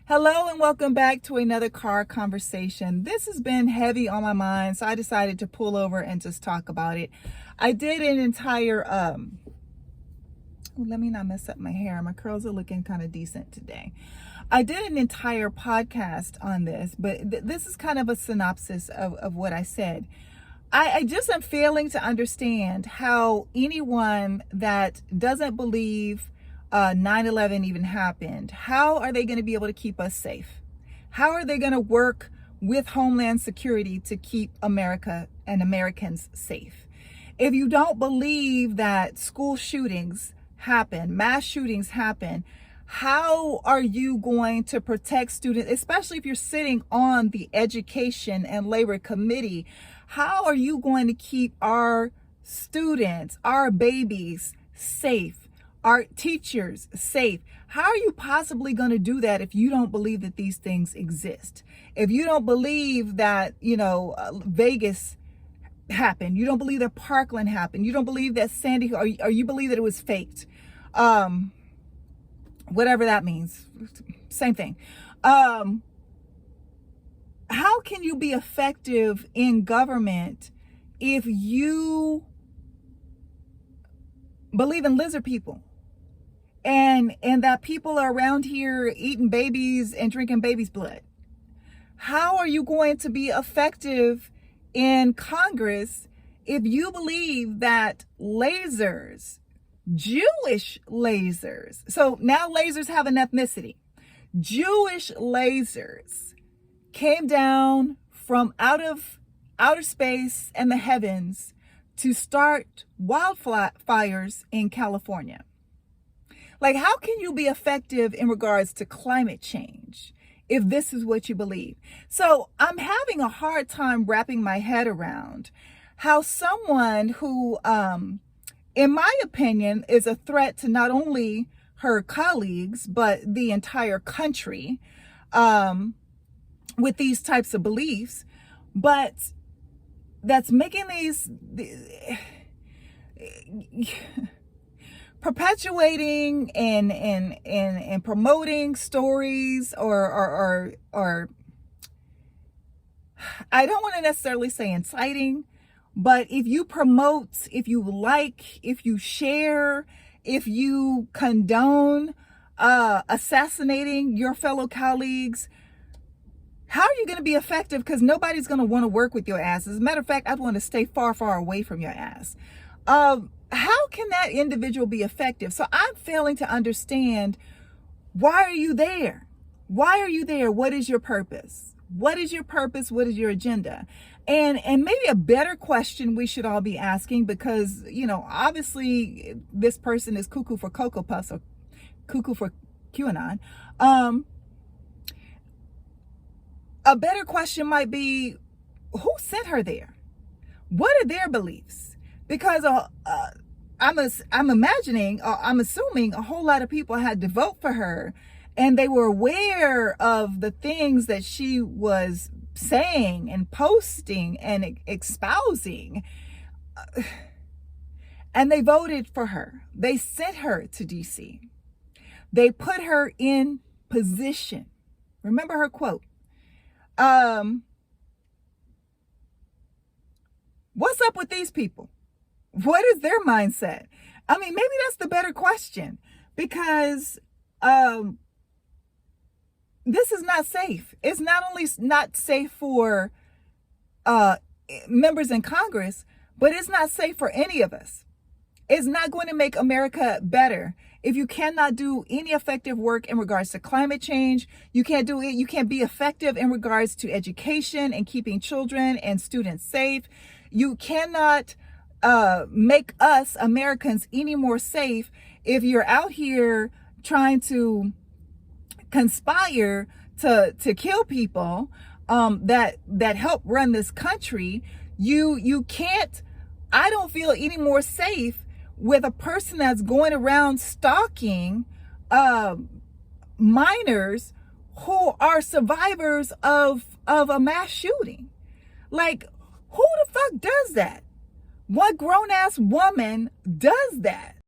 Hello and welcome back to another car conversation. This has been heavy on my mind, so I decided to pull over and just talk about it. I did an entire, let me not mess up my hair. My curls are looking kind of decent today. I did an entire podcast on this, but this is kind of a synopsis of what I said. I just am failing to understand how anyone that doesn't believe 9/11 even happened, how are they going to be able to keep us safe? How are they going to work with Homeland Security to keep America and Americans safe? If you don't believe that school shootings happen, mass shootings happen, how are you going to protect students, especially if you're sitting on the Education and Labor Committee? How are you going to keep our students, our babies safe? Our teachers safe? How are you possibly going to do that if you don't believe that these things exist? If you don't believe that, Vegas happened, you don't believe that Parkland happened, you don't believe that Sandy, or you believe that it was faked, whatever that means, same thing. How can you be effective in government if you believe in lizard people? And that people are around here eating babies and drinking babies' blood? How are you going to be effective in Congress if you believe that lasers, Jewish lasers, so now lasers have an ethnicity, Jewish lasers came down from out of outer space and the heavens to start wildfires in California? Like, how can you be effective in regards to climate change if this is what you believe? So I'm having a hard time wrapping my head around how someone who, in my opinion, is a threat to not only her colleagues, but the entire country, with these types of beliefs, but that's making these perpetuating and promoting stories or I don't want to necessarily say inciting, but if you promote, if you like, if you share, if you condone assassinating your fellow colleagues, how are you going to be effective? Because nobody's going to want to work with your ass. As a matter of fact, I'd want to stay far, far away from your ass. How can that individual be effective? So I'm failing to understand, why are you there? Why are you there? What is your purpose? What is your purpose? What is your agenda? And maybe a better question we should all be asking, because, obviously this person is cuckoo for Cocoa Puffs or cuckoo for QAnon. A better question might be, who sent her there? What are their beliefs? Because I'm assuming a whole lot of people had to vote for her, and they were aware of the things that she was saying and posting and espousing, and they voted for her. They sent her to DC. They put her in position. Remember her quote. What's up with these people? What is their mindset? I mean, maybe that's the better question, because this is not safe. It's not only not safe for members in Congress, but it's not safe for any of us. It's not going to make America better if you cannot do any effective work in regards to climate change. You can't do it. You can't be effective in regards to education and keeping children and students safe. You cannot make us Americans any more safe if you're out here trying to conspire to kill people that help run this country. You can't. I don't feel any more safe with a person that's going around stalking minors who are survivors of a mass shooting. Like, who the fuck does that? What grown-ass woman does that?